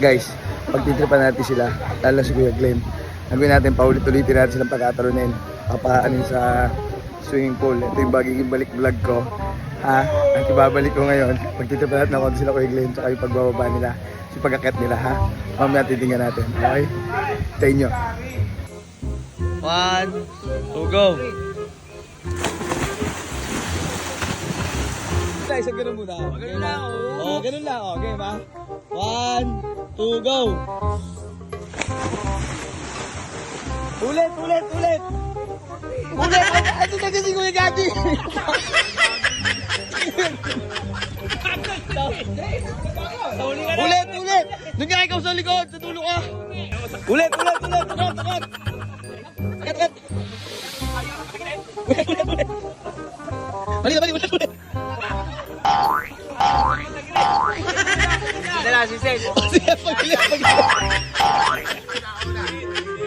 Guys, pagtitripan natin sila, lalo si Kuya Glenn. Nagawin natin, paulit-ulitin natin silang pagkatalunin. Papaanin sa swimming pool. Ito yung bagiging balik vlog ko. Ha? Ang ibabalik ko ngayon, pagtitripan natin ako sila Kuya Glenn, tsaka yung pagbababa nila, yung pagkakit nila, ha? Mamaya titingnan natin. Okay? Tayo nyo. 1, 2, go! Isang ganun muna. Ganun lang. Oo, ganun lang. Okay ba? 1, 2, go! Ulit! Ulit! Ano na kasi Kuya Gagi? Ulit! Doon ka ikaw sa likod! Sa dulo ka! Ulit! Takot! Akat! Ulit! Dala, si Sel. Sige, pag-ulit.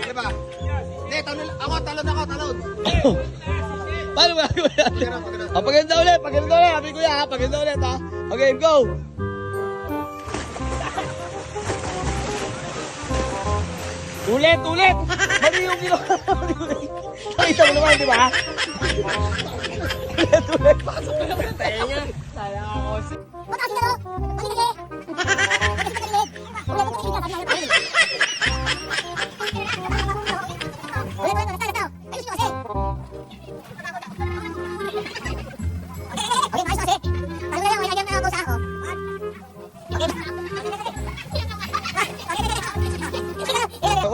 Diba? Hindi, talon. Paano ba? Paganda ulit. Sabi ko yan, paganda ulit, ha? Okay, go! Ulit! Mali yung ginawa. Nakita mo naman, di ba? Ulit. Tenga. Sayang ako.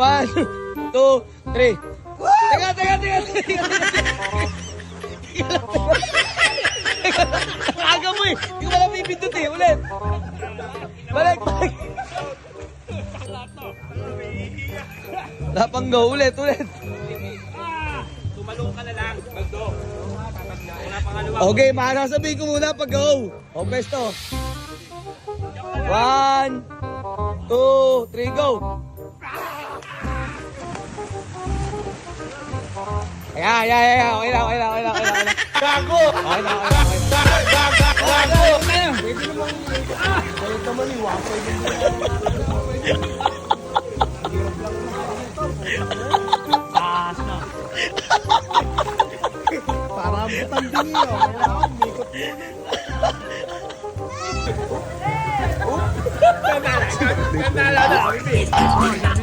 One, 2, 3. Teka. Aga mo eh. Hindi ko pala pipindot eh. Ulit. Balik. Lapanggaw. Ulit. Tumalong ka na lang. Bagdo. Okay, makasasabihin ko muna pag go. O, pesto. 1, 2, 3, go. Yeah. Okay lang. Gago! Okay lang. Gago! Pwede naman ito maliwa. Pwede taas na. Para butang din yun. Kailangan, mikot muna. Gandala na.